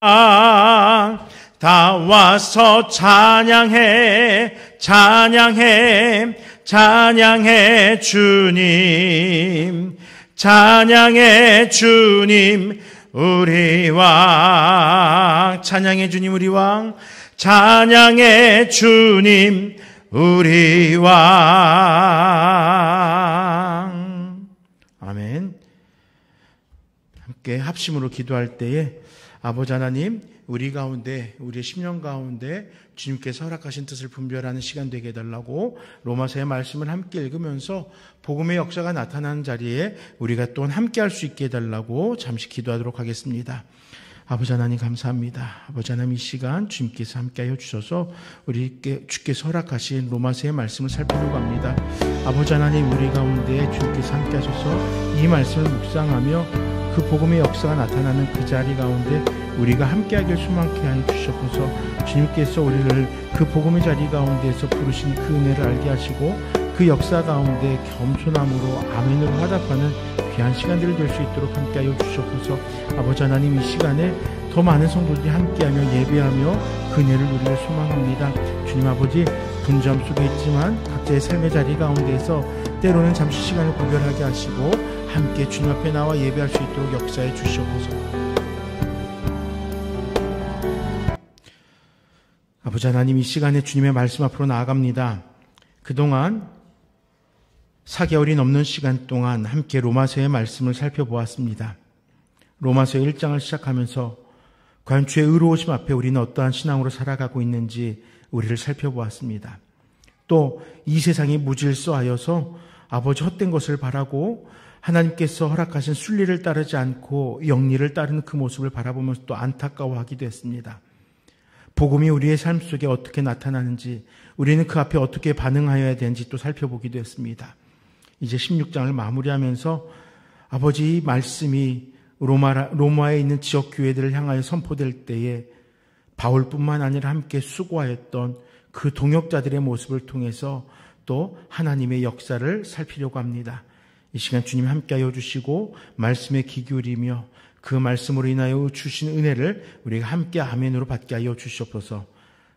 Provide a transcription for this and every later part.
다 와서 찬양해, 찬양해, 찬양해 주님, 찬양해 주님 우리 왕, 찬양해 주님 우리 왕, 찬양해 주님 우리 왕. 아멘. 함께 합심으로 기도할 때에 아버지 하나님, 우리 가운데, 우리의 심령 가운데 주님께서 허락하신 뜻을 분별하는 시간 되게 해달라고 로마서의 말씀을 함께 읽으면서 복음의 역사가 나타나는 자리에 우리가 또 함께 할 수 있게 해달라고 잠시 기도하도록 하겠습니다. 아버지 하나님 감사합니다. 아버지 하나님 이 시간 주님께서 함께하여 주셔서 주께서 허락하신 로마서의 말씀을 살펴보려고 합니다. 아버지 하나님, 우리 가운데 주님께서 함께하셔서 이 말씀을 묵상하며 그 복음의 역사가 나타나는 그 자리 가운데 우리가 함께하길 소망케 하여 주셔서 주님께서 우리를 그 복음의 자리 가운데에서 부르신 그 은혜를 알게 하시고 그 역사 가운데 겸손함으로 아멘으로 화답하는 귀한 시간들이 될 수 있도록 함께하여 주셔서 아버지 하나님, 이 시간에 더 많은 성도들이 함께하며 예배하며 그 은혜를 누리길 소망합니다. 주님 아버지, 분점 속에 있지만 각자의 삶의 자리 가운데에서 때로는 잠시 시간을 구별하게 하시고 함께 주님 앞에 나와 예배할 수 있도록 역사해 주시옵소서. 아버지 하나님, 이 시간에 주님의 말씀 앞으로 나아갑니다. 그동안 4개월이 넘는 시간 동안 함께 로마서의 말씀을 살펴보았습니다. 로마서 1장을 시작하면서 과연 주의 의로우심 앞에 우리는 어떠한 신앙으로 살아가고 있는지 우리를 살펴보았습니다. 또 이 세상이 무질서하여서 아버지 헛된 것을 바라고 하나님께서 허락하신 순리를 따르지 않고 영리를 따르는 그 모습을 바라보면서 또 안타까워하기도 했습니다. 복음이 우리의 삶 속에 어떻게 나타나는지, 우리는 그 앞에 어떻게 반응하여야 되는지 또 살펴보기도 했습니다. 이제 16장을 마무리하면서 아버지 이 말씀이 로마에 있는 지역 교회들을 향하여 선포될 때에 바울뿐만 아니라 함께 수고하였던 그 동역자들의 모습을 통해서 또 하나님의 역사를 살피려고 합니다. 이 시간 주님 함께하여 주시고 말씀에 귀 기울이며 그 말씀으로 인하여 주신 은혜를 우리가 함께 아멘으로 받게 하여 주시옵소서.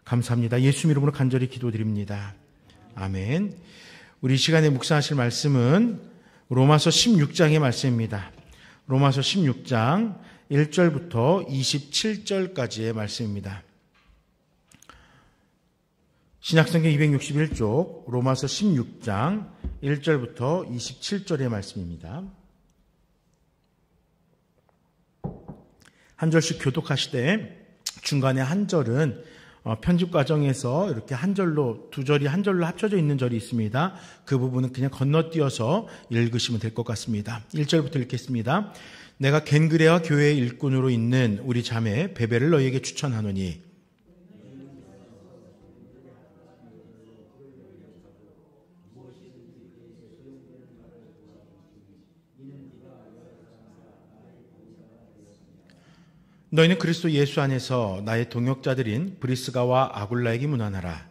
감사합니다. 예수 이름으로 간절히 기도드립니다. 아멘. 우리 시간에 묵상하실 말씀은 로마서 16장의 말씀입니다. 로마서 16장 1절부터 27절까지의 말씀입니다. 신약성경 261쪽 로마서 16장 1절부터 27절의 말씀입니다. 한 절씩 교독하시되 중간에 한 절은 편집 과정에서 이렇게 한 절로, 두 절이 한 절로 합쳐져 있는 절이 있습니다. 그 부분은 그냥 건너뛰어서 읽으시면 될 것 같습니다. 1절부터 읽겠습니다. 내가 겐그레와 교회의 일꾼으로 있는 우리 자매 베베를 너희에게 추천하노니 너희는 그리스도 예수 안에서 나의 동역자들인 브리스가와 아굴라에게 문안하라.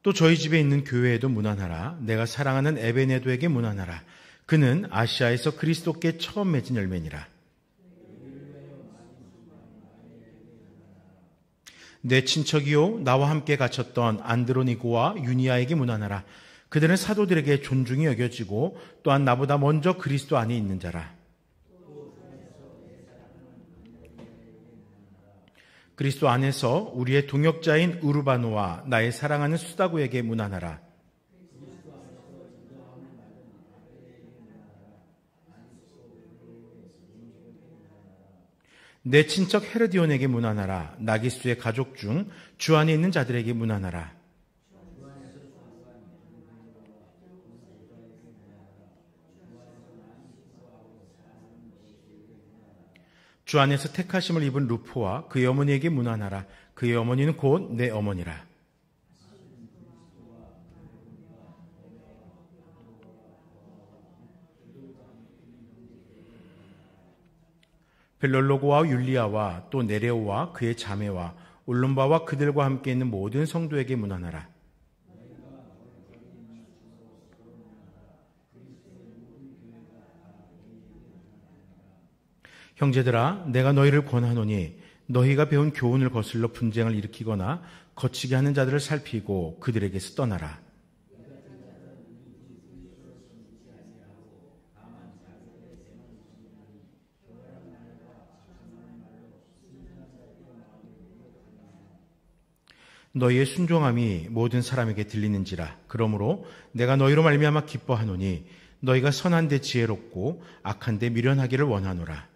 또 저희 집에 있는 교회에도 문안하라. 내가 사랑하는 에베네도에게 문안하라. 그는 아시아에서 그리스도께 처음 맺은 열매니라. 내 친척이요 나와 함께 갇혔던 안드로니고와 유니아에게 문안하라. 그들은 사도들에게 존중이 여겨지고 또한 나보다 먼저 그리스도 안에 있는 자라. 그리스도 안에서 우리의 동역자인 우르바노와 나의 사랑하는 수다구에게 문안하라. 내 친척 헤르디온에게 문안하라. 나기수의 가족 중 주 안에 있는 자들에게 문안하라. 주 안에서 택하심을 입은 루포와 그의 어머니에게 문안하라. 그의 어머니는 곧 내 어머니라. 벨롤로고와 율리아와 또 네레오와 그의 자매와 올론바와 그들과 함께 있는 모든 성도에게 문안하라. 형제들아, 내가 너희를 권하노니 너희가 배운 교훈을 거슬러 분쟁을 일으키거나 거치게 하는 자들을 살피고 그들에게서 떠나라. 너희의 순종함이 모든 사람에게 들리는지라. 그러므로 내가 너희로 말미암아 기뻐하노니 너희가 선한 데 지혜롭고 악한 데 미련하기를 원하노라.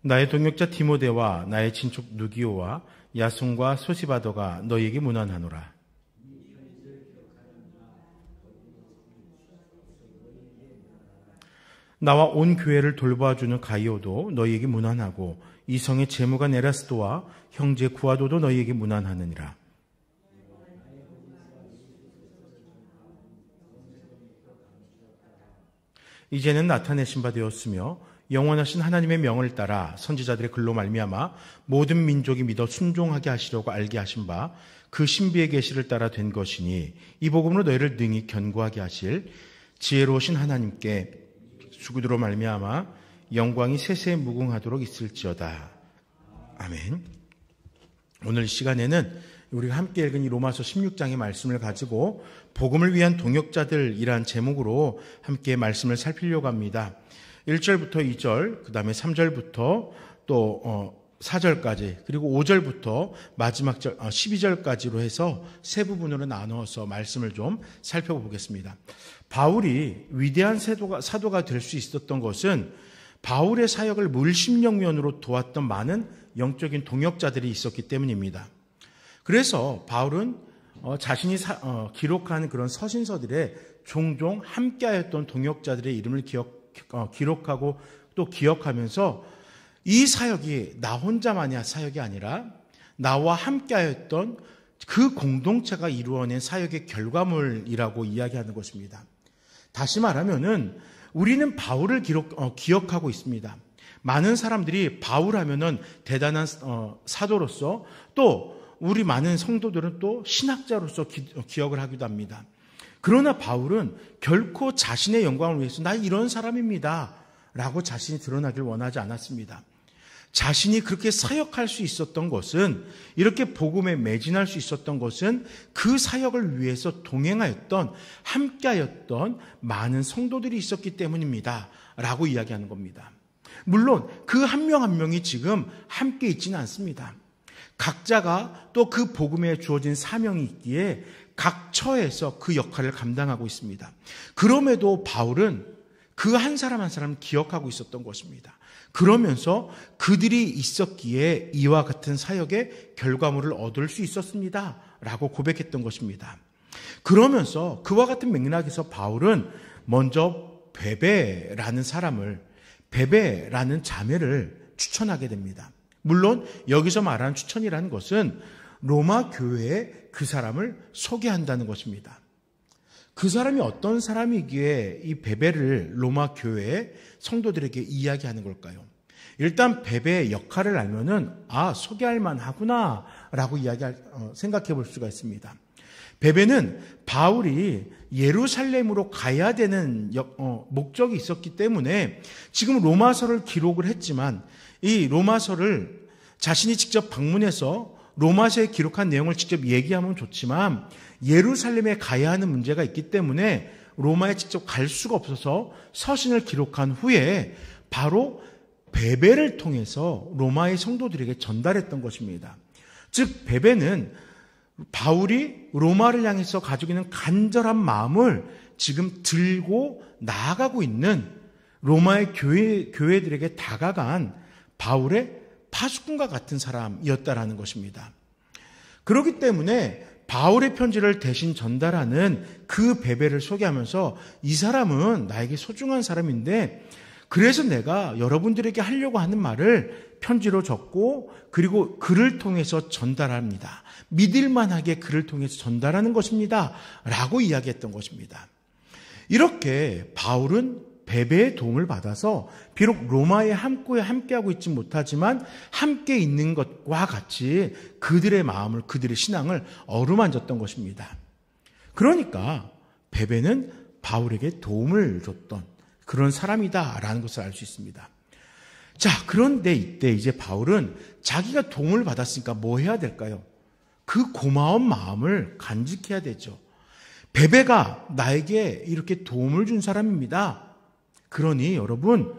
나의 동역자 디모데와 나의 친척 누기오와 야손과 소시바더가 너희에게 문안하노라. 나와 온 교회를 돌봐주는 가이오도 너희에게 문안하고 이성의 재무관 에라스도와 형제 구아도도 너희에게 문안하느니라. 이제는 나타내신 바 되었으며 영원하신 하나님의 명을 따라 선지자들의 글로 말미암아 모든 민족이 믿어 순종하게 하시려고 알게 하신 바 그 신비의 계시를 따라 된 것이니 이 복음으로 너희를 능히 견고하게 하실 지혜로우신 하나님께 수구드로 말미암아 영광이 세세에 무궁하도록 있을지어다. 아멘. 오늘 시간에는 우리가 함께 읽은 이 로마서 16장의 말씀을 가지고 복음을 위한 동역자들이란 제목으로 함께 말씀을 살피려고 합니다. 1절부터 2절, 그 다음에 3절부터 또 4절까지, 그리고 5절부터 마지막 절 12절까지로 해서 세 부분으로 나누어서 말씀을 좀 살펴보겠습니다. 바울이 위대한 사도가 될 수 있었던 것은 바울의 사역을 물심령면으로 도왔던 많은 영적인 동역자들이 있었기 때문입니다. 그래서 바울은 자신이 기록한 그런 서신서들에 종종 함께하였던 동역자들의 이름을 기록하고 또 기억하면서 이 사역이 나 혼자만의 사역이 아니라 나와 함께하였던 그 공동체가 이루어낸 사역의 결과물이라고 이야기하는 것입니다. 다시 말하면은 우리는 바울을 기억하고 있습니다. 많은 사람들이 바울 하면은 대단한 사도로서 또 우리 많은 성도들은 또 신학자로서 기억을 하기도 합니다. 그러나 바울은 결코 자신의 영광을 위해서 나 이런 사람입니다 라고 자신이 드러나길 원하지 않았습니다. 자신이 그렇게 사역할 수 있었던 것은, 이렇게 복음에 매진할 수 있었던 것은 그 사역을 위해서 동행하였던, 함께하였던 많은 성도들이 있었기 때문입니다 라고 이야기하는 겁니다. 물론 그 한 명 한 명이 지금 함께 있지는 않습니다. 각자가 또 그 복음에 주어진 사명이 있기에 각 처에서 그 역할을 감당하고 있습니다. 그럼에도 바울은 그 한 사람 한 사람을 기억하고 있었던 것입니다. 그러면서 그들이 있었기에 이와 같은 사역의 결과물을 얻을 수 있었습니다 라고 고백했던 것입니다. 그러면서 그와 같은 맥락에서 바울은 먼저 베베라는 사람을, 베베라는 자매를 추천하게 됩니다. 물론 여기서 말하는 추천이라는 것은 로마 교회에 그 사람을 소개한다는 것입니다. 그 사람이 어떤 사람이기에 이 베베를 로마 교회의 성도들에게 이야기하는 걸까요? 일단 베베의 역할을 알면은 소개할 만하구나 라고 생각해 볼 수가 있습니다. 베베는 바울이 예루살렘으로 가야 되는 목적이 있었기 때문에 지금 로마서를 기록을 했지만 이 로마서를 자신이 직접 방문해서 로마서에 기록한 내용을 직접 얘기하면 좋지만 예루살렘에 가야 하는 문제가 있기 때문에 로마에 직접 갈 수가 없어서 서신을 기록한 후에 바로 베베를 통해서 로마의 성도들에게 전달했던 것입니다. 즉 베베는 바울이 로마를 향해서 가지고 있는 간절한 마음을 지금 들고 나아가고 있는 로마의 교회들에게 다가간 바울의 파수꾼과 같은 사람이었다라는 것입니다. 그렇기 때문에 바울의 편지를 대신 전달하는 그 베베를 소개하면서 이 사람은 나에게 소중한 사람인데 그래서 내가 여러분들에게 하려고 하는 말을 편지로 적고 그리고 글을 통해서 전달합니다. 믿을만하게 글을 통해서 전달하는 것입니다 라고 이야기했던 것입니다. 이렇게 바울은 베베의 도움을 받아서 비록 로마에 함께하고 있지 못하지만 함께 있는 것과 같이 그들의 마음을, 그들의 신앙을 어루만졌던 것입니다. 그러니까 베베는 바울에게 도움을 줬던 그런 사람이다라는 것을 알 수 있습니다. 자, 그런데 이때 이제 바울은 자기가 도움을 받았으니까 뭐 해야 될까요? 그 고마운 마음을 간직해야 되죠. 베베가 나에게 이렇게 도움을 준 사람입니다. 그러니 여러분,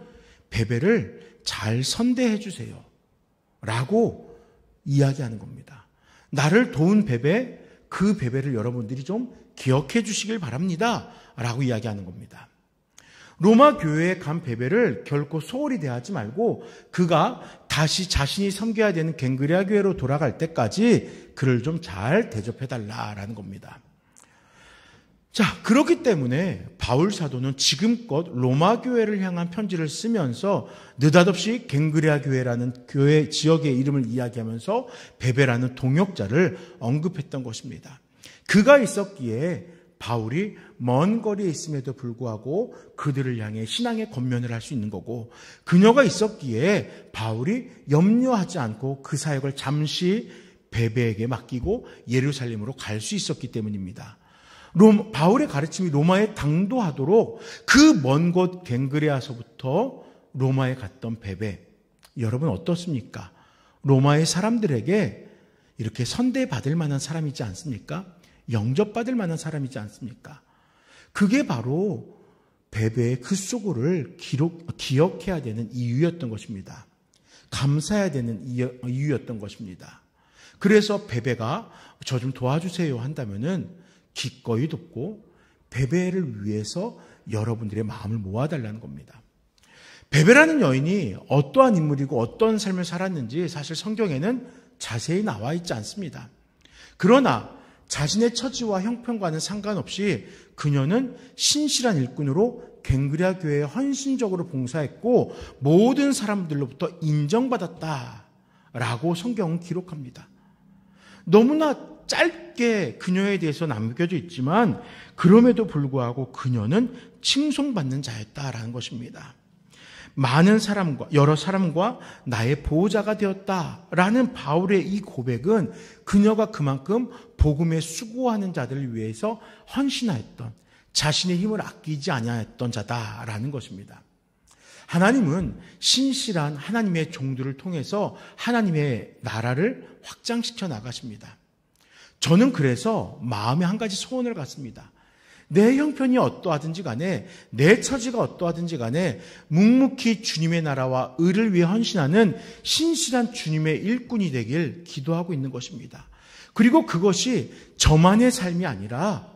베베를 잘 선대해 주세요. 라고 이야기하는 겁니다. 나를 도운 베베, 그 베베를 여러분들이 좀 기억해 주시길 바랍니다. 라고 이야기하는 겁니다. 로마 교회에 간 베베를 결코 소홀히 대하지 말고 그가 다시 자신이 섬겨야 되는 갱그레아 교회로 돌아갈 때까지 그를 좀 잘 대접해 달라라는 겁니다. 자, 그렇기 때문에 바울 사도는 지금껏 로마 교회를 향한 편지를 쓰면서 느닷없이 갱그레아 교회라는 교회 지역의 이름을 이야기하면서 베베라는 동역자를 언급했던 것입니다. 그가 있었기에 바울이 먼 거리에 있음에도 불구하고 그들을 향해 신앙의 권면을 할 수 있는 거고, 그녀가 있었기에 바울이 염려하지 않고 그 사역을 잠시 베베에게 맡기고 예루살렘으로 갈 수 있었기 때문입니다. 바울의 가르침이 로마에 당도하도록 그 먼 곳 갱그레아서부터 로마에 갔던 베베, 여러분 어떻습니까? 로마의 사람들에게 이렇게 선대받을 만한 사람이지 않습니까? 영접받을 만한 사람이지 않습니까? 그게 바로 베베의 그 수고를 기억해야 되는 이유였던 것입니다. 감사해야 되는 이유였던 것입니다. 그래서 베베가 저 좀 도와주세요 한다면은 기꺼이 돕고 베베를 위해서 여러분들의 마음을 모아달라는 겁니다. 베베라는 여인이 어떠한 인물이고 어떤 삶을 살았는지 사실 성경에는 자세히 나와 있지 않습니다. 그러나 자신의 처지와 형편과는 상관없이 그녀는 신실한 일꾼으로 갱그레아 교회에 헌신적으로 봉사했고 모든 사람들로부터 인정받았다라고 성경은 기록합니다. 너무나 짧게 그녀에 대해서 남겨져 있지만 그럼에도 불구하고 그녀는 칭송받는 자였다라는 것입니다. 여러 사람과 나의 보호자가 되었다라는 바울의 이 고백은 그녀가 그만큼 복음에 수고하는 자들을 위해서 헌신하였던, 자신의 힘을 아끼지 아니하였던 자다라는 것입니다. 하나님은 신실한 하나님의 종들을 통해서 하나님의 나라를 확장시켜 나가십니다. 저는 그래서 마음에 한 가지 소원을 갖습니다. 내 형편이 어떠하든지 간에, 내 처지가 어떠하든지 간에 묵묵히 주님의 나라와 의를 위해 헌신하는 신실한 주님의 일꾼이 되길 기도하고 있는 것입니다. 그리고 그것이 저만의 삶이 아니라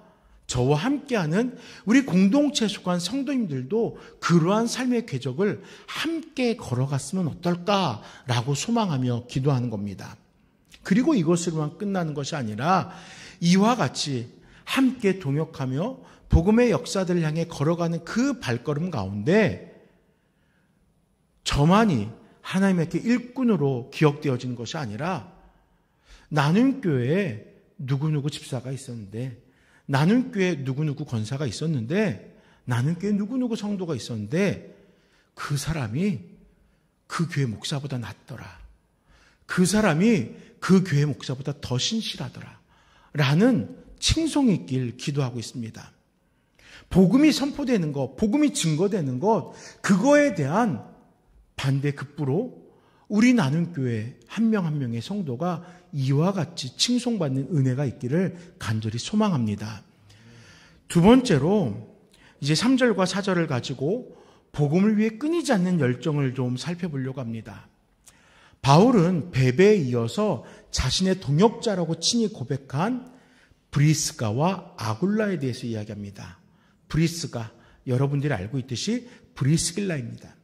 저와 함께하는 우리 공동체에 속한 성도님들도 그러한 삶의 궤적을 함께 걸어갔으면 어떨까라고 소망하며 기도하는 겁니다. 그리고 이것으로만 끝나는 것이 아니라 이와 같이 함께 동역하며 복음의 역사들을 향해 걸어가는 그 발걸음 가운데 저만이 하나님께 일꾼으로 기억되어지는 것이 아니라 나눔교회에 누구누구 집사가 있었는데, 나눔교회에 누구누구 권사가 있었는데, 나눔교회에 누구누구 성도가 있었는데 그 사람이 그 교회 목사보다 낫더라, 그 사람이 그 교회 목사보다 더 신실하더라 라는 칭송이 있길 기도하고 있습니다. 복음이 선포되는 것, 복음이 증거되는 것, 그거에 대한 반대급부로 우리 나눔교회 한 명 한 명의 성도가 이와 같이 칭송받는 은혜가 있기를 간절히 소망합니다. 두 번째로 이제 3절과 4절을 가지고 복음을 위해 끊이지 않는 열정을 좀 살펴보려고 합니다. 바울은 베베에 이어서 자신의 동역자라고 친히 고백한 브리스가와 아굴라에 대해서 이야기합니다. 브리스가, 여러분들이 알고 있듯이 브리스길라입니다.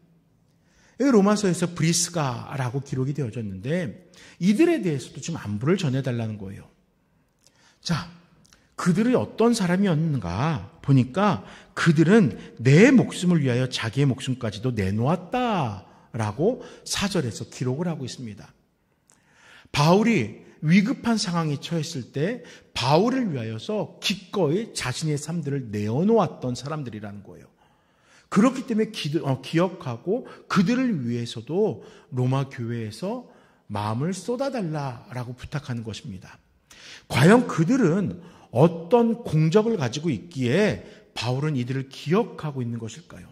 로마서에서 브리스가라고 기록이 되어졌는데 이들에 대해서도 좀 안부를 전해달라는 거예요. 자, 그들이 어떤 사람이었는가 보니까 그들은 내 목숨을 위하여 자기의 목숨까지도 내놓았다라고 4절에서 기록을 하고 있습니다. 바울이 위급한 상황에 처했을 때 바울을 위하여서 기꺼이 자신의 삶들을 내어놓았던 사람들이라는 거예요. 그렇기 때문에 기억하고 그들을 위해서도 로마 교회에서 마음을 쏟아달라라고 부탁하는 것입니다. 과연 그들은 어떤 공적을 가지고 있기에 바울은 이들을 기억하고 있는 것일까요?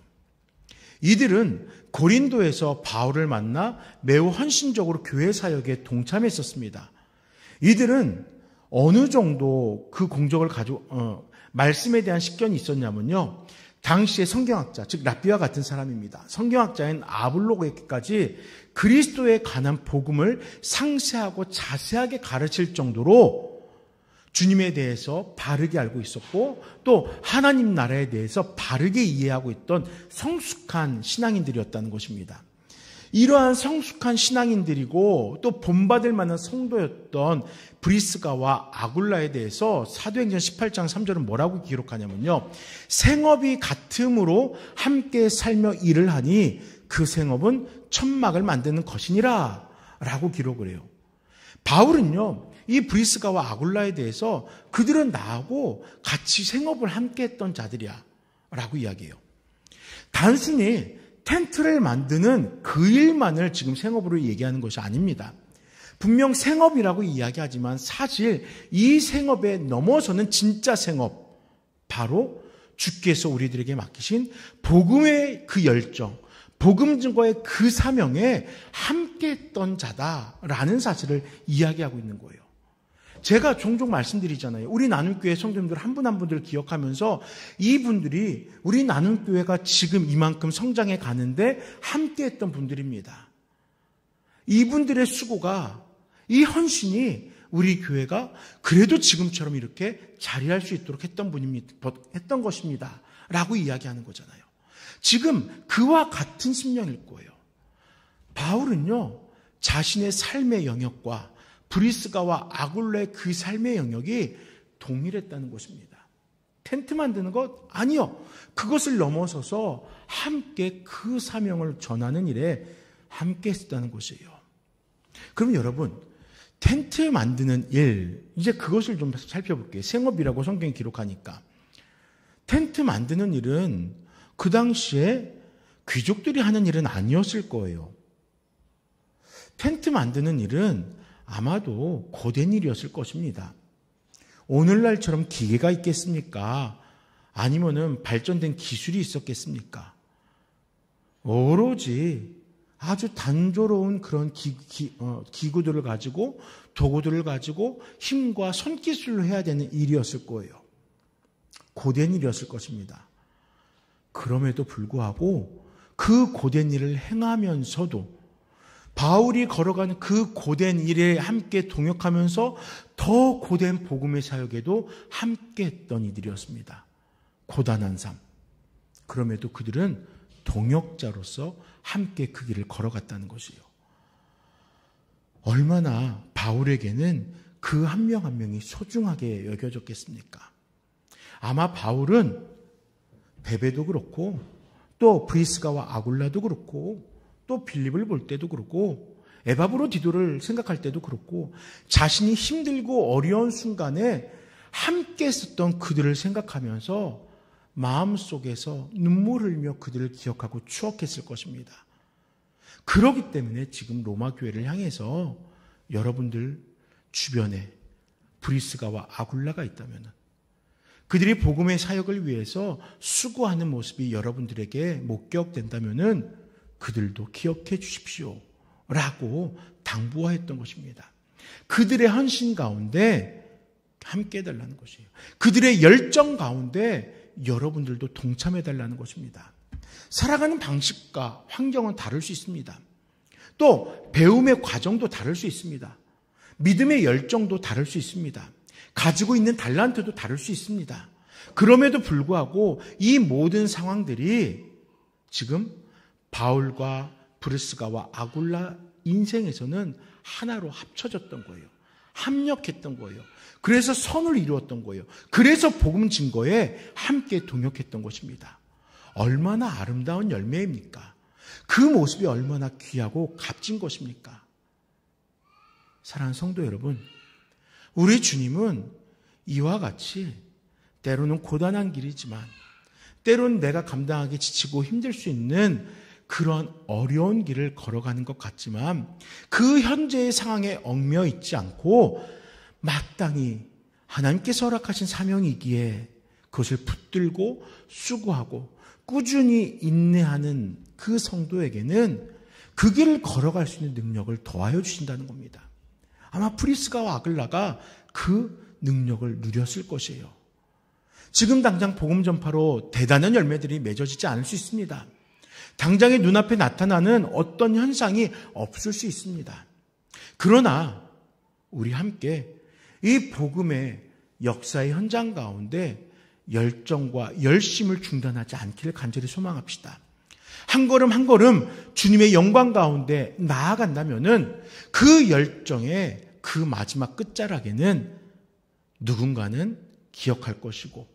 이들은 고린도에서 바울을 만나 매우 헌신적으로 교회 사역에 동참했었습니다. 이들은 어느 정도 그 공적을 가지고 말씀에 대한 식견이 있었냐면요. 당시의 성경학자, 즉 랍비와 같은 사람입니다. 성경학자인 아볼로에게까지 그리스도에 관한 복음을 상세하고 자세하게 가르칠 정도로 주님에 대해서 바르게 알고 있었고 또 하나님 나라에 대해서 바르게 이해하고 있던 성숙한 신앙인들이었다는 것입니다. 이러한 성숙한 신앙인들이고 또 본받을 만한 성도였던 브리스가와 아굴라에 대해서 사도행전 18장 3절은 뭐라고 기록하냐면요. 생업이 같음으로 함께 살며 일을 하니 그 생업은 천막을 만드는 것이니라 라고 기록을 해요. 바울은요. 이 브리스가와 아굴라에 대해서 그들은 나하고 같이 생업을 함께 했던 자들이야 라고 이야기해요. 단순히 텐트를 만드는 그 일만을 지금 생업으로 얘기하는 것이 아닙니다. 분명 생업이라고 이야기하지만 사실 이 생업에 넘어서는 진짜 생업, 바로 주께서 우리들에게 맡기신 복음의 그 열정, 복음 증거의 그 사명에 함께했던 자다라는 사실을 이야기하고 있는 거예요. 제가 종종 말씀드리잖아요. 우리 나눔교회 성도님들 한 분 한 분들 기억하면서 이분들이 우리 나눔교회가 지금 이만큼 성장해 가는데 함께했던 분들입니다. 이분들의 수고가, 이 헌신이 우리 교회가 그래도 지금처럼 이렇게 자리할 수 있도록 했던 것입니다. 라고 이야기하는 거잖아요. 지금 그와 같은 심령일 거예요. 바울은요, 자신의 삶의 영역과 브리스가와 아굴라의 그 삶의 영역이 동일했다는 것입니다. 텐트 만드는 것? 아니요. 그것을 넘어서서 함께 그 사명을 전하는 일에 함께 했다는 것이에요. 그럼 여러분, 텐트 만드는 일, 이제 그것을 좀 살펴볼게요. 생업이라고 성경이 기록하니까. 텐트 만드는 일은 그 당시에 귀족들이 하는 일은 아니었을 거예요. 텐트 만드는 일은 아마도 고된 일이었을 것입니다. 오늘날처럼 기계가 있겠습니까? 아니면은 발전된 기술이 있었겠습니까? 오로지 아주 단조로운 그런 기구들을 가지고 도구들을 가지고 힘과 손기술로 해야 되는 일이었을 거예요. 고된 일이었을 것입니다. 그럼에도 불구하고 그 고된 일을 행하면서도 바울이 걸어가는 그 고된 일에 함께 동역하면서 더 고된 복음의 사역에도 함께 했던 이들이었습니다. 고단한 삶. 그럼에도 그들은 동역자로서 함께 그 길을 걸어갔다는 것이에요. 얼마나 바울에게는 그 한 명 한 명이 소중하게 여겨졌겠습니까? 아마 바울은 베베도 그렇고 또 브리스가와 아굴라도 그렇고 또 빌립을 볼 때도 그렇고 에바브로디도를 생각할 때도 그렇고 자신이 힘들고 어려운 순간에 함께 했었던 그들을 생각하면서 마음속에서 눈물 흘며 그들을 기억하고 추억했을 것입니다. 그렇기 때문에 지금 로마 교회를 향해서 여러분들 주변에 브리스가와 아굴라가 있다면 그들이 복음의 사역을 위해서 수고하는 모습이 여러분들에게 목격된다면 그들도 기억해 주십시오 라고 당부했던 것입니다. 그들의 헌신 가운데 함께 해달라는 것이에요. 그들의 열정 가운데 여러분들도 동참해달라는 것입니다. 살아가는 방식과 환경은 다를 수 있습니다. 또 배움의 과정도 다를 수 있습니다. 믿음의 열정도 다를 수 있습니다. 가지고 있는 달란트도 다를 수 있습니다. 그럼에도 불구하고 이 모든 상황들이 지금 바울과 브리스가와 아굴라 인생에서는 하나로 합쳐졌던 거예요. 합력했던 거예요. 그래서 선을 이루었던 거예요. 그래서 복음 증거에 함께 동역했던 것입니다. 얼마나 아름다운 열매입니까? 그 모습이 얼마나 귀하고 값진 것입니까? 사랑하는 성도 여러분, 우리 주님은 이와 같이 때로는 고단한 길이지만 때로는 내가 감당하기 지치고 힘들 수 있는 그런 어려운 길을 걸어가는 것 같지만 그 현재의 상황에 얽매여 있지 않고 마땅히 하나님께서 허락하신 사명이기에 그것을 붙들고 수고하고 꾸준히 인내하는 그 성도에게는 그 길을 걸어갈 수 있는 능력을 더하여 주신다는 겁니다. 아마 프리스가와 아글라가 그 능력을 누렸을 것이에요. 지금 당장 복음 전파로 대단한 열매들이 맺어지지 않을 수 있습니다. 당장의 눈앞에 나타나는 어떤 현상이 없을 수 있습니다. 그러나 우리 함께 이 복음의 역사의 현장 가운데 열정과 열심을 중단하지 않기를 간절히 소망합시다. 한 걸음 한 걸음 주님의 영광 가운데 나아간다면은 그 열정의 그 마지막 끝자락에는 누군가는 기억할 것이고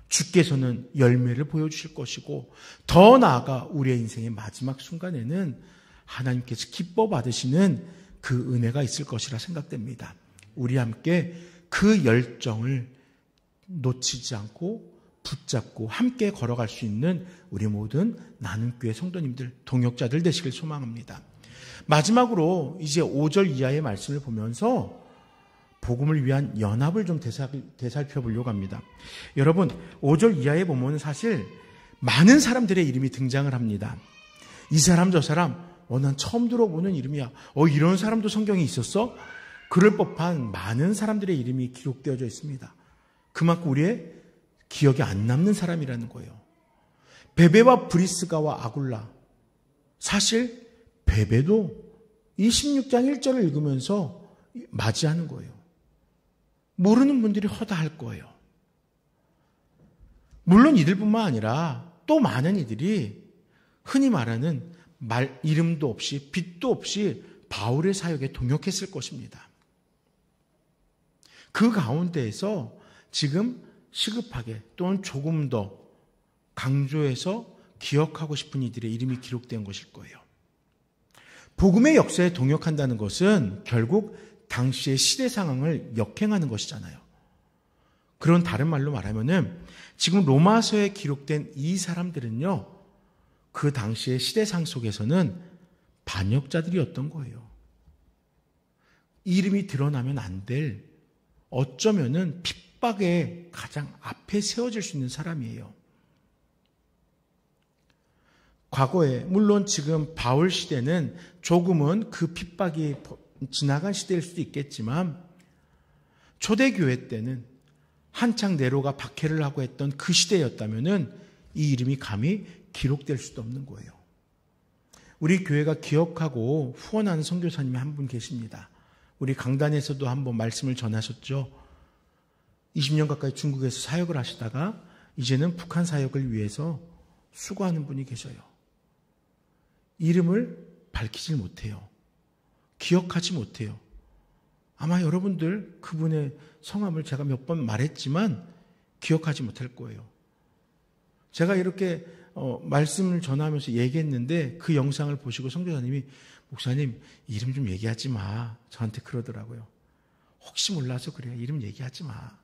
주께서는 열매를 보여주실 것이고 더 나아가 우리의 인생의 마지막 순간에는 하나님께서 기뻐 받으시는 그 은혜가 있을 것이라 생각됩니다. 우리 함께 그 열정을 놓치지 않고 붙잡고 함께 걸어갈 수 있는 우리 모든 나눔교회 성도님들, 동역자들 되시길 소망합니다. 마지막으로 이제 5절 이하의 말씀을 보면서 복음을 위한 연합을 좀 되살펴보려고 합니다. 여러분, 5절 이하에 보면 사실 많은 사람들의 이름이 등장을 합니다. 이 사람 저 사람, 난 처음 들어보는 이름이야. 이런 사람도 성경에 있었어? 그럴 법한 많은 사람들의 이름이 기록되어져 있습니다. 그만큼 우리의 기억에 안 남는 사람이라는 거예요. 베베와 브리스가와 아굴라. 사실 베베도 이 16장 1절을 읽으면서 맞이하는 거예요. 모르는 분들이 허다할 거예요. 물론 이들뿐만 아니라 또 많은 이들이 흔히 말하는 이름도 없이 빛도 없이 바울의 사역에 동역했을 것입니다. 그 가운데에서 지금 시급하게 또는 조금 더 강조해서 기억하고 싶은 이들의 이름이 기록된 것일 거예요. 복음의 역사에 동역한다는 것은 결국 당시의 시대 상황을 역행하는 것이잖아요. 그런 다른 말로 말하면은 지금 로마서에 기록된 이 사람들은요, 그 당시의 시대상 속에서는 반역자들이었던 거예요. 이름이 드러나면 안 될 어쩌면은 핍박의 가장 앞에 세워질 수 있는 사람이에요. 과거에 물론 지금 바울 시대는 조금은 그 핍박이 지나간 시대일 수도 있겠지만 초대교회 때는 한창 네로가 박해를 하고 했던 그 시대였다면은 이 이름이 감히 기록될 수도 없는 거예요. 우리 교회가 기억하고 후원하는 선교사님이 한 분 계십니다. 우리 강단에서도 한번 말씀을 전하셨죠. 20년 가까이 중국에서 사역을 하시다가 이제는 북한 사역을 위해서 수고하는 분이 계셔요. 이름을 밝히질 못해요. 기억하지 못해요. 아마 여러분들 그분의 성함을 제가 몇 번 말했지만 기억하지 못할 거예요. 제가 이렇게 말씀을 전하면서 얘기했는데 그 영상을 보시고 선교사님이 목사님 이름 좀 얘기하지 마. 저한테 그러더라고요. 혹시 몰라서 그래요. 이름 얘기하지 마.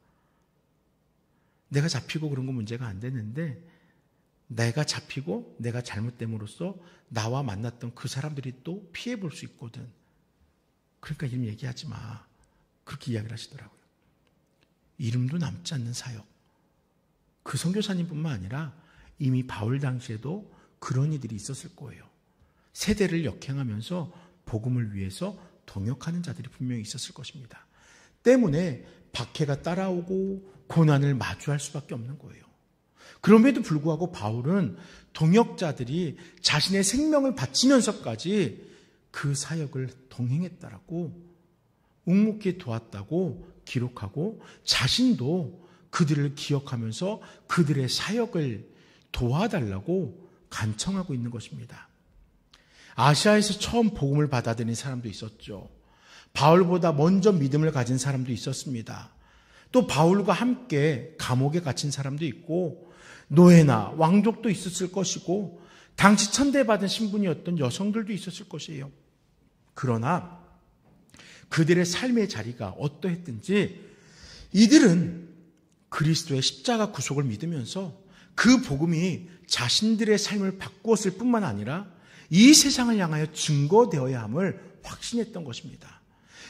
내가 잡히고 그런 건 문제가 안 되는데 내가 잡히고 내가 잘못됨으로써 나와 만났던 그 사람들이 또 피해 볼 수 있거든. 그러니까 이름 얘기하지 마. 그렇게 이야기를 하시더라고요. 이름도 남지 않는 사역. 그 선교사님뿐만 아니라 이미 바울 당시에도 그런 이들이 있었을 거예요. 세대를 역행하면서 복음을 위해서 동역하는 자들이 분명히 있었을 것입니다. 때문에 박해가 따라오고 고난을 마주할 수밖에 없는 거예요. 그럼에도 불구하고 바울은 동역자들이 자신의 생명을 바치면서까지 그 사역을 동행했다라고 묵묵히 도왔다고 기록하고 자신도 그들을 기억하면서 그들의 사역을 도와달라고 간청하고 있는 것입니다. 아시아에서 처음 복음을 받아들인 사람도 있었죠. 바울보다 먼저 믿음을 가진 사람도 있었습니다. 또 바울과 함께 감옥에 갇힌 사람도 있고 노예나 왕족도 있었을 것이고 당시 천대받은 신분이었던 여성들도 있었을 것이에요. 그러나 그들의 삶의 자리가 어떠했든지 이들은 그리스도의 십자가 구속을 믿으면서 그 복음이 자신들의 삶을 바꾸었을 뿐만 아니라 이 세상을 향하여 증거되어야 함을 확신했던 것입니다.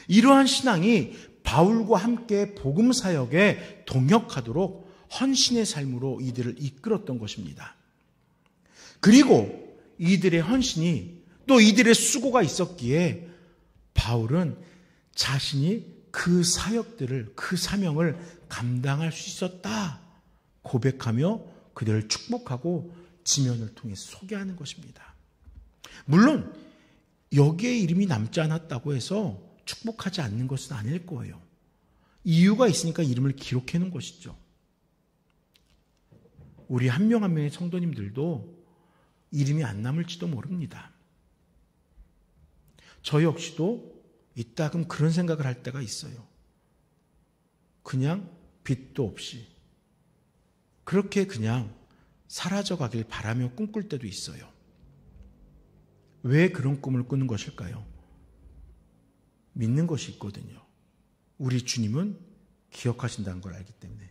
이러한 신앙이 바울과 함께 복음 사역에 동역하도록 헌신의 삶으로 이들을 이끌었던 것입니다. 그리고 이들의 헌신이 또 이들의 수고가 있었기에 바울은 자신이 그 사역들을, 그 사명을 감당할 수 있었다 고백하며 그들을 축복하고 지면을 통해 소개하는 것입니다. 물론 여기에 이름이 남지 않았다고 해서 축복하지 않는 것은 아닐 거예요. 이유가 있으니까 이름을 기록해 놓은 것이죠. 우리 한 명 한 명의 성도님들도 이름이 안 남을지도 모릅니다. 저 역시도 이따금 그런 생각을 할 때가 있어요. 그냥 빛도 없이 그렇게 그냥 사라져가길 바라며 꿈꿀 때도 있어요. 왜 그런 꿈을 꾸는 것일까요? 믿는 것이 있거든요. 우리 주님은 기억하신다는 걸 알기 때문에.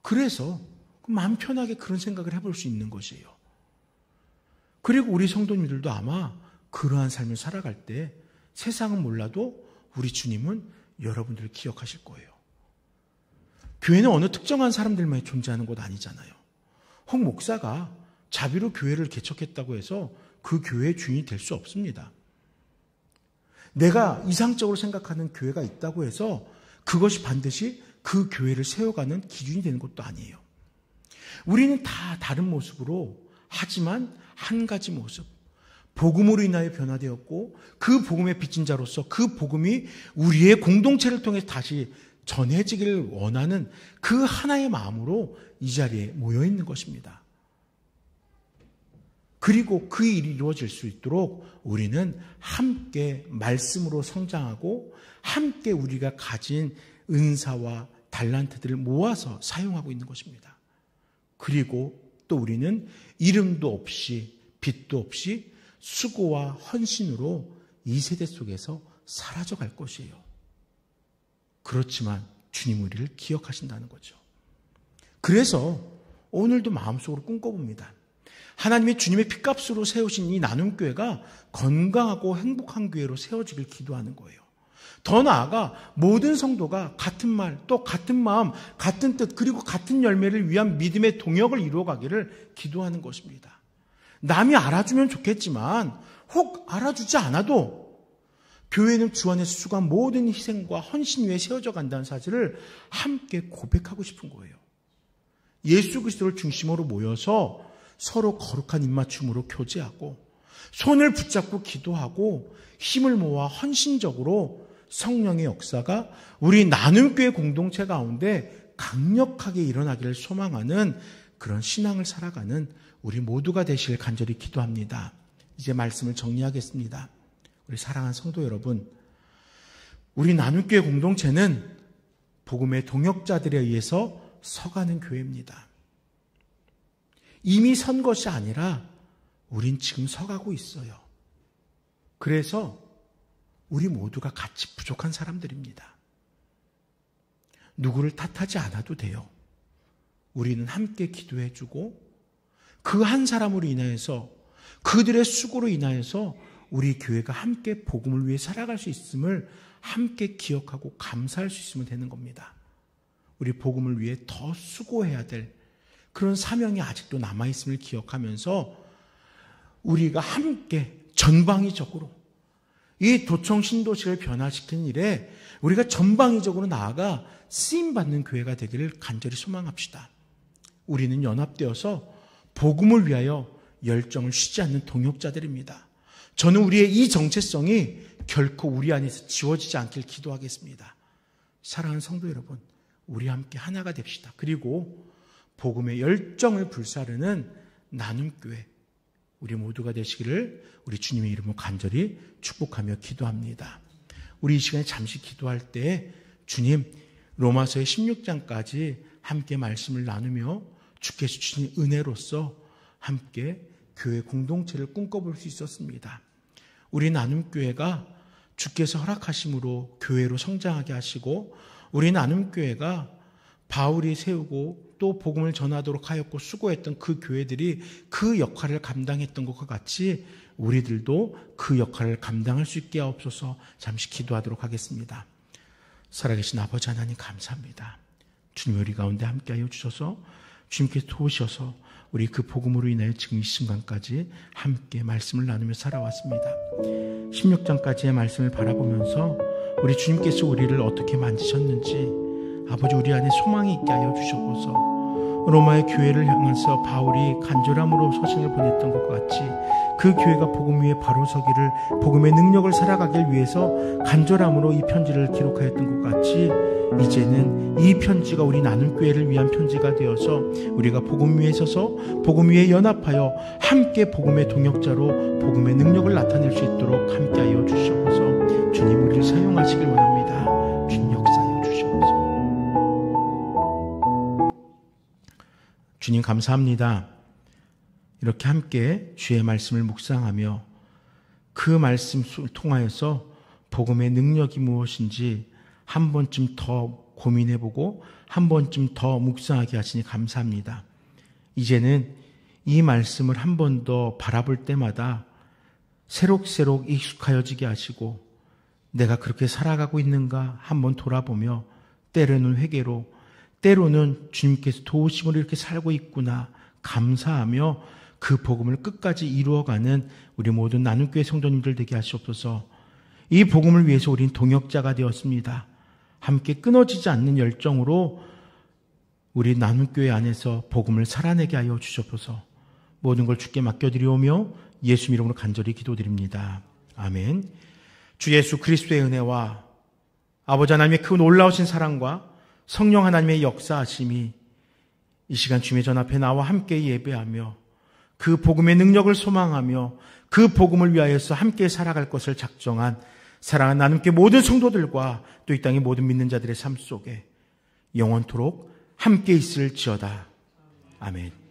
그래서 마음 편하게 그런 생각을 해볼 수 있는 것이에요. 그리고 우리 성도님들도 아마 그러한 삶을 살아갈 때 세상은 몰라도 우리 주님은 여러분들을 기억하실 거예요. 교회는 어느 특정한 사람들만 존재하는 곳 아니잖아요. 홍 목사가 자비로 교회를 개척했다고 해서 그 교회의 주인이 될 수 없습니다. 내가 이상적으로 생각하는 교회가 있다고 해서 그것이 반드시 그 교회를 세워가는 기준이 되는 것도 아니에요. 우리는 다 다른 모습으로, 하지만 한 가지 모습, 복음으로 인하여 변화되었고 그 복음의 빚진 자로서 그 복음이 우리의 공동체를 통해 다시 전해지기를 원하는 그 하나의 마음으로 이 자리에 모여 있는 것입니다. 그리고 그 일이 이루어질 수 있도록 우리는 함께 말씀으로 성장하고 함께 우리가 가진 은사와 달란트들을 모아서 사용하고 있는 것입니다. 그리고 또 우리는 이름도 없이 빛도 없이 수고와 헌신으로 이 세대 속에서 사라져갈 것이에요. 그렇지만 주님 우리를 기억하신다는 거죠. 그래서 오늘도 마음속으로 꿈꿔봅니다. 하나님이 주님의 피값으로 세우신 이 나눔교회가 건강하고 행복한 교회로 세워지길 기도하는 거예요. 더 나아가 모든 성도가 같은 말, 또 같은 마음, 같은 뜻, 그리고 같은 열매를 위한 믿음의 동역을 이루어가기를 기도하는 것입니다. 남이 알아주면 좋겠지만 혹 알아주지 않아도 교회는 주 안에서 수고한 모든 희생과 헌신 위에 세워져 간다는 사실을 함께 고백하고 싶은 거예요. 예수 그리스도를 중심으로 모여서 서로 거룩한 입맞춤으로 교제하고 손을 붙잡고 기도하고 힘을 모아 헌신적으로 성령의 역사가 우리 나눔교회 공동체 가운데 강력하게 일어나기를 소망하는 그런 신앙을 살아가는 우리 모두가 되시길 간절히 기도합니다. 이제 말씀을 정리하겠습니다. 우리 사랑하는 성도 여러분, 우리 나눔교회 공동체는 복음의 동역자들에 의해서 서가는 교회입니다. 이미 선 것이 아니라 우린 지금 서가고 있어요. 그래서 우리 모두가 같이 부족한 사람들입니다. 누구를 탓하지 않아도 돼요. 우리는 함께 기도해주고 그 한 사람으로 인하여서 그들의 수고로 인하여서 우리 교회가 함께 복음을 위해 살아갈 수 있음을 함께 기억하고 감사할 수 있으면 되는 겁니다. 우리 복음을 위해 더 수고해야 될 그런 사명이 아직도 남아있음을 기억하면서 우리가 함께 전방위적으로 이 도청 신도시를 변화시키는 일에 우리가 전방위적으로 나아가 쓰임받는 교회가 되기를 간절히 소망합시다. 우리는 연합되어서 복음을 위하여 열정을 쉬지 않는 동역자들입니다. 저는 우리의 이 정체성이 결코 우리 안에서 지워지지 않길 기도하겠습니다. 사랑하는 성도 여러분, 우리 함께 하나가 됩시다. 그리고 복음의 열정을 불사르는 나눔교회, 우리 모두가 되시기를 우리 주님의 이름으로 간절히 축복하며 기도합니다. 우리 이 시간에 잠시 기도할 때 주님, 로마서의 16장까지 함께 말씀을 나누며 주께서 주신 은혜로서 함께 교회 공동체를 꿈꿔볼 수 있었습니다. 우리 나눔교회가 주께서 허락하심으로 교회로 성장하게 하시고 우리 나눔교회가 바울이 세우고 또 복음을 전하도록 하였고 수고했던 그 교회들이 그 역할을 감당했던 것과 같이 우리들도 그 역할을 감당할 수 있게 하옵소서. 잠시 기도하도록 하겠습니다. 살아계신 아버지 하나님 감사합니다. 주님 우리 가운데 함께하여 주셔서 주님께서 도우셔서 우리 그 복음으로 인하여 지금 이 순간까지 함께 말씀을 나누며 살아왔습니다. 16장까지의 말씀을 바라보면서 우리 주님께서 우리를 어떻게 만지셨는지 아버지 우리 안에 소망이 있게 하여 주셔서 로마의 교회를 향해서 바울이 간절함으로 서신을 보냈던 것 같이 그 교회가 복음 위에 바로 서기를 복음의 능력을 살아가길 위해서 간절함으로 이 편지를 기록하였던 것 같이 이제는 이 편지가 우리 나눔교회를 위한 편지가 되어서 우리가 복음 위에 서서 복음 위에 연합하여 함께 복음의 동역자로 복음의 능력을 나타낼 수 있도록 함께하여 주시옵소서. 주님 우리를 사용하시길 원합니다. 주님 역사하여 주시옵소서. 주님 감사합니다. 이렇게 함께 주의 말씀을 묵상하며 그 말씀을 통하여서 복음의 능력이 무엇인지 한 번쯤 더 고민해보고 한 번쯤 더 묵상하게 하시니 감사합니다. 이제는 이 말씀을 한 번 더 바라볼 때마다 새록새록 익숙하여지게 하시고 내가 그렇게 살아가고 있는가 한번 돌아보며 때로는 회개로 때로는 주님께서 도우심으로 이렇게 살고 있구나 감사하며 그 복음을 끝까지 이루어가는 우리 모든 나눔교회 성도님들 되게 하시옵소서. 이 복음을 위해서 우린 동역자가 되었습니다. 함께 끊어지지 않는 열정으로 우리 나눔교회 안에서 복음을 살아내게 하여 주시옵소서. 모든 걸 주께 맡겨드리오며 예수 이름으로 간절히 기도드립니다. 아멘. 주 예수 그리스도의 은혜와 아버지 하나님의 그 놀라우신 사랑과 성령 하나님의 역사하심이 이 시간 주님의 전 앞에 나와 함께 예배하며 그 복음의 능력을 소망하며 그 복음을 위하여서 함께 살아갈 것을 작정한 사랑하는 나눔교회 모든 성도들과 또 이 땅의 모든 믿는 자들의 삶 속에 영원토록 함께 있을지어다. 아멘.